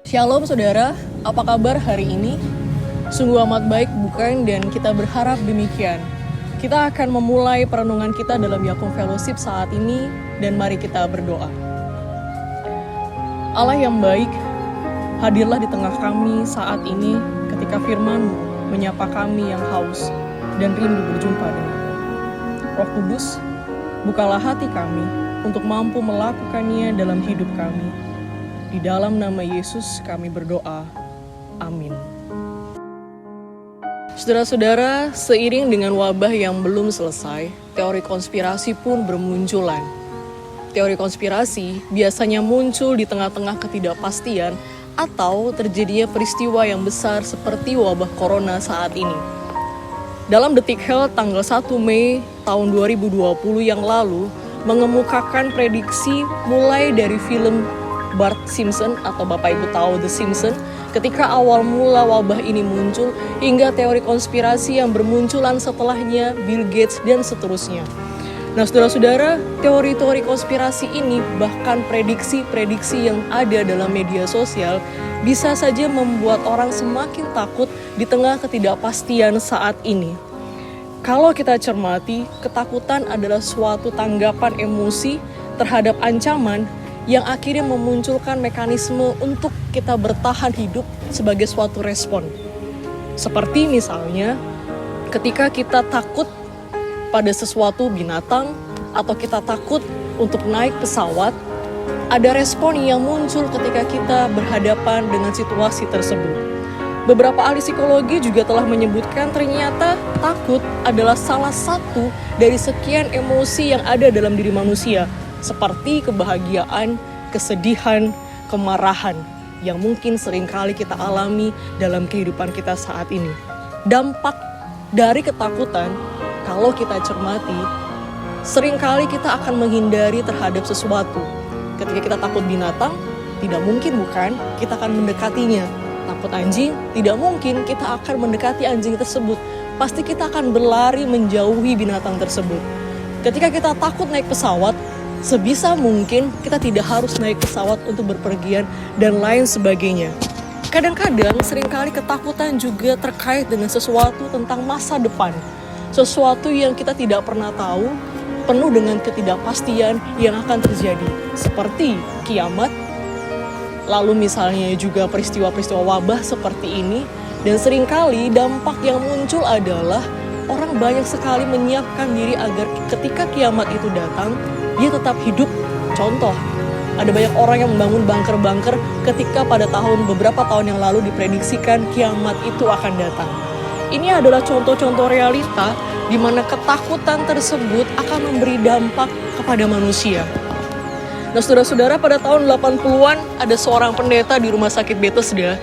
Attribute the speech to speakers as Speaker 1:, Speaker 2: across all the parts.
Speaker 1: Shalom saudara, apa kabar hari ini? Sungguh amat baik bukan? Dan kita berharap demikian. Kita akan memulai perenungan kita dalam Yakum Fellowship saat ini dan mari kita berdoa. Allah yang baik, hadirlah di tengah kami saat ini ketika firman-Mu menyapa kami yang haus dan rindu berjumpa denganmu. Roh Kudus, bukalah hati kami untuk mampu melakukannya dalam hidup kami. Di dalam nama Yesus kami berdoa. Amin. Saudara-saudara, seiring dengan wabah yang belum selesai, teori konspirasi pun bermunculan. Teori konspirasi biasanya muncul di tengah-tengah ketidakpastian atau terjadinya peristiwa yang besar seperti wabah corona saat ini. Dalam Detik Health tanggal 1 Mei tahun 2020 yang lalu, mengemukakan prediksi mulai dari film Bart Simpson atau Bapak Ibu tahu The Simpsons, ketika awal mula wabah ini muncul hingga teori konspirasi yang bermunculan setelahnya, Bill Gates dan seterusnya. Nah saudara-saudara, teori-teori konspirasi ini bahkan prediksi-prediksi yang ada dalam media sosial bisa saja membuat orang semakin takut di tengah ketidakpastian saat ini. Kalau kita cermati, ketakutan adalah suatu tanggapan emosi terhadap ancaman yang akhirnya memunculkan mekanisme untuk kita bertahan hidup sebagai suatu respon. Seperti misalnya, ketika kita takut pada sesuatu binatang, atau kita takut untuk naik pesawat, ada respon yang muncul ketika kita berhadapan dengan situasi tersebut. Beberapa ahli psikologi juga telah menyebutkan ternyata takut adalah salah satu dari sekian emosi yang ada dalam diri manusia, seperti kebahagiaan, kesedihan, kemarahan yang mungkin seringkali kita alami dalam kehidupan kita saat ini. Dampak dari ketakutan, kalau kita cermati, seringkali kita akan menghindari terhadap sesuatu. Ketika kita takut binatang, tidak mungkin bukan kita akan mendekatinya. Takut anjing, tidak mungkin kita akan mendekati anjing tersebut. Pasti kita akan berlari menjauhi binatang tersebut. Ketika kita takut naik pesawat, sebisa mungkin kita tidak harus naik pesawat untuk berpergian dan lain sebagainya. Kadang-kadang seringkali ketakutan juga terkait dengan sesuatu tentang masa depan. Sesuatu yang kita tidak pernah tahu, penuh dengan ketidakpastian yang akan terjadi. Seperti kiamat, lalu misalnya juga peristiwa-peristiwa wabah seperti ini. Dan seringkali dampak yang muncul adalah orang banyak sekali menyiapkan diri agar ketika kiamat itu datang, dia tetap hidup. Contoh, ada banyak orang yang membangun bunker-bunker ketika pada beberapa tahun yang lalu diprediksikan kiamat itu akan datang. Ini adalah contoh-contoh realita di mana ketakutan tersebut akan memberi dampak kepada manusia. Nah saudara-saudara, pada tahun 80-an ada seorang pendeta di rumah sakit Bethesda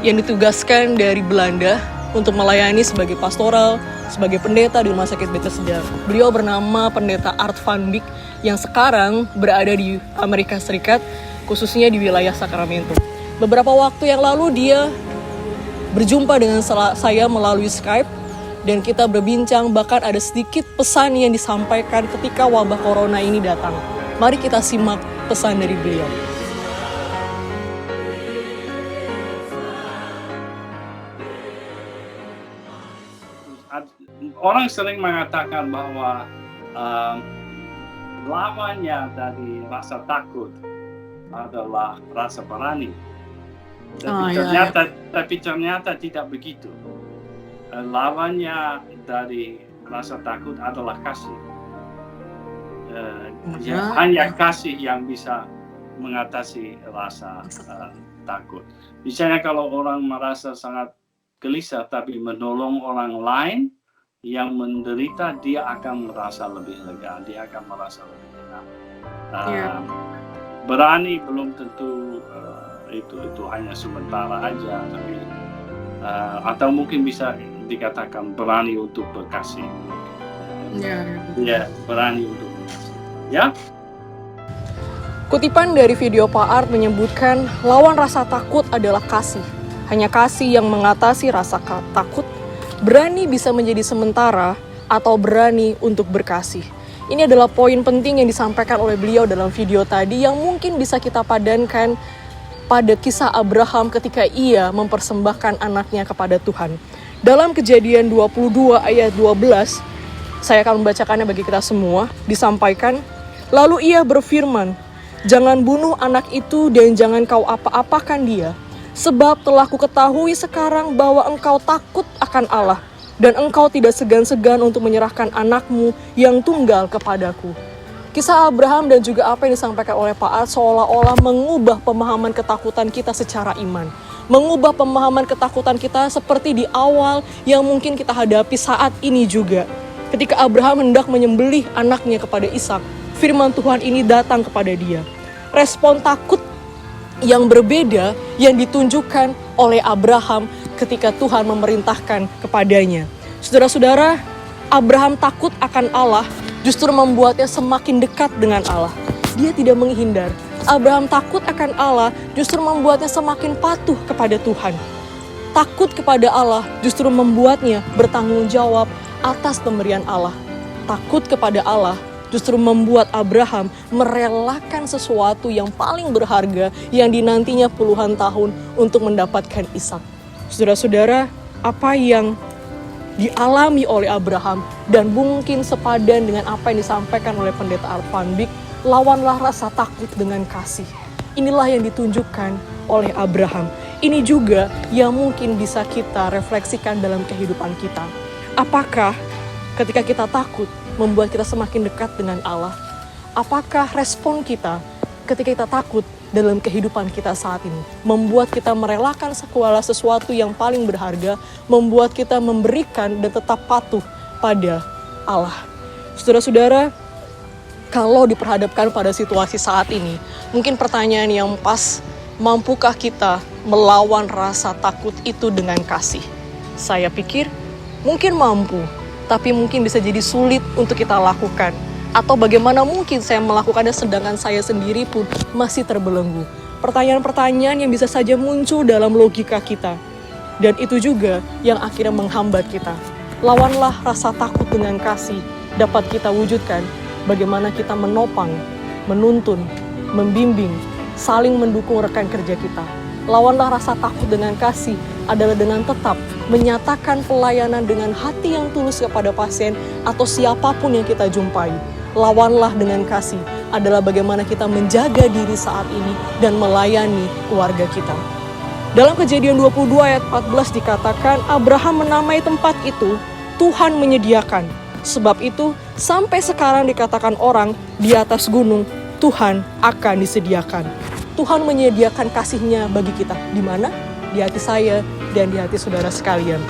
Speaker 1: yang ditugaskan dari Belanda untuk melayani sebagai pastoral, sebagai pendeta di rumah sakit Bethesda. Beliau bernama Pendeta Art Van Beek yang sekarang berada di Amerika Serikat, khususnya di wilayah Sacramento. Beberapa waktu yang lalu dia berjumpa dengan saya melalui Skype dan kita berbincang, bahkan ada sedikit pesan yang disampaikan ketika wabah corona ini datang. Mari kita simak pesan dari beliau.
Speaker 2: Orang sering mengatakan bahwa lawannya dari rasa takut adalah rasa berani. Tapi ternyata tidak begitu. Lawannya dari rasa takut adalah kasih. Hanya kasih yang bisa mengatasi rasa takut. Misalnya kalau orang merasa sangat gelisah tapi menolong orang lain yang menderita, dia akan merasa lebih lega, dia akan merasa lebih enak. Berani belum tentu itu hanya sementara aja, tapi atau mungkin bisa dikatakan berani untuk berkasih. Ya, berani untuk berkasih. Ya.
Speaker 1: Kutipan dari video Pak Art menyebutkan lawan rasa takut adalah kasih. Hanya kasih yang mengatasi rasa takut. Berani bisa menjadi sementara atau berani untuk berkasih. Ini adalah poin penting yang disampaikan oleh beliau dalam video tadi yang mungkin bisa kita padankan pada kisah Abraham ketika ia mempersembahkan anaknya kepada Tuhan. Dalam Kejadian 22 ayat 12, saya akan membacakannya bagi kita semua, disampaikan, lalu ia berfirman, jangan bunuh anak itu dan jangan kau apa-apakan dia, sebab telah kuketahui sekarang bahwa engkau takut akan Allah, dan engkau tidak segan-segan untuk menyerahkan anakmu yang tunggal kepadaku. Kisah Abraham dan juga apa yang disampaikan oleh Pak Art seolah-olah mengubah pemahaman ketakutan kita secara iman. Mengubah pemahaman ketakutan kita seperti di awal yang mungkin kita hadapi saat ini juga. Ketika Abraham hendak menyembelih anaknya kepada Ishak, firman Tuhan ini datang kepada dia. Respon takut yang berbeda yang ditunjukkan oleh Abraham ketika Tuhan memerintahkan kepadanya. Saudara-saudara, Abraham takut akan Allah justru membuatnya semakin dekat dengan Allah. Dia tidak menghindar. Abraham takut akan Allah justru membuatnya semakin patuh kepada Tuhan. Takut kepada Allah justru membuatnya bertanggung jawab atas pemberian Allah. Takut kepada Allah justru membuat Abraham merelakan sesuatu yang paling berharga yang dinantinya puluhan tahun untuk mendapatkan Ishak. Saudara-saudara, apa yang dialami oleh Abraham dan mungkin sepadan dengan apa yang disampaikan oleh Pendeta Art Van Beek, lawanlah rasa takut dengan kasih. Inilah yang ditunjukkan oleh Abraham. Ini juga yang mungkin bisa kita refleksikan dalam kehidupan kita. Apakah ketika kita takut membuat kita semakin dekat dengan Allah? Apakah respon kita ketika kita takut dalam kehidupan kita saat ini membuat kita merelakan segala sesuatu yang paling berharga, membuat kita memberikan dan tetap patuh pada Allah? Saudara-saudara, kalau diperhadapkan pada situasi saat ini, mungkin pertanyaan yang pas, mampukah kita melawan rasa takut itu dengan kasih? Saya pikir mungkin mampu, tapi mungkin bisa jadi sulit untuk kita lakukan. Atau bagaimana mungkin saya melakukannya sedangkan saya sendiri pun masih terbelenggu. Pertanyaan-pertanyaan yang bisa saja muncul dalam logika kita. Dan itu juga yang akhirnya menghambat kita. Lawanlah rasa takut dengan kasih dapat kita wujudkan. Bagaimana kita menopang, menuntun, membimbing, saling mendukung rekan kerja kita. Lawanlah rasa takut dengan kasih adalah dengan tetap menyatakan pelayanan dengan hati yang tulus kepada pasien atau siapapun yang kita jumpai. Lawanlah dengan kasih adalah bagaimana kita menjaga diri saat ini dan melayani keluarga kita. Dalam Kejadian 22 ayat 14 dikatakan, Abraham menamai tempat itu Tuhan menyediakan. Sebab itu sampai sekarang dikatakan orang di atas gunung Tuhan akan disediakan. Tuhan menyediakan kasih-Nya bagi kita. Di mana? Di hati saya dan di hati saudara sekalian.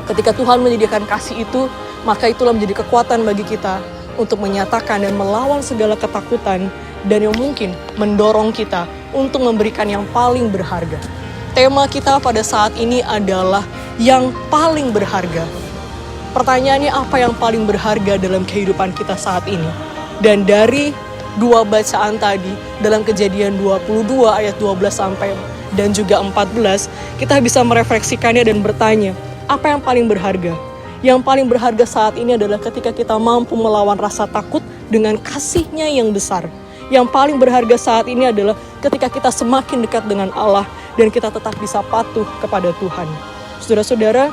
Speaker 1: Ketika Tuhan menyediakan kasih itu, maka itulah menjadi kekuatan bagi kita untuk menyatakan dan melawan segala ketakutan dan yang mungkin mendorong kita untuk memberikan yang paling berharga. Tema kita pada saat ini adalah yang paling berharga. Pertanyaannya, apa yang paling berharga dalam kehidupan kita saat ini? Dan dari dua bacaan tadi, dalam Kejadian 22 ayat 12 sampai dan juga 14, kita bisa merefleksikannya dan bertanya, apa yang paling berharga? Yang paling berharga saat ini adalah ketika kita mampu melawan rasa takut dengan kasih-Nya yang besar. Yang paling berharga saat ini adalah ketika kita semakin dekat dengan Allah dan kita tetap bisa patuh kepada Tuhan. Saudara-saudara,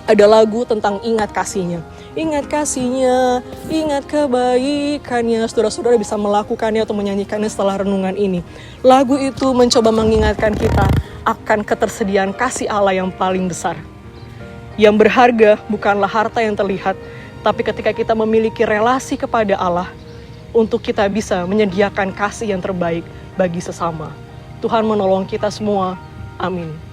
Speaker 1: ada lagu tentang ingat kasih-Nya. Ingat kasih-Nya, ingat kebaikan-Nya. Saudara-saudara bisa melakukannya atau menyanyikannya setelah renungan ini. Lagu itu mencoba mengingatkan kita akan ketersediaan kasih Allah yang paling besar. Yang berharga bukanlah harta yang terlihat, tapi ketika kita memiliki relasi kepada Allah, untuk kita bisa menyediakan kasih yang terbaik bagi sesama. Tuhan menolong kita semua. Amin.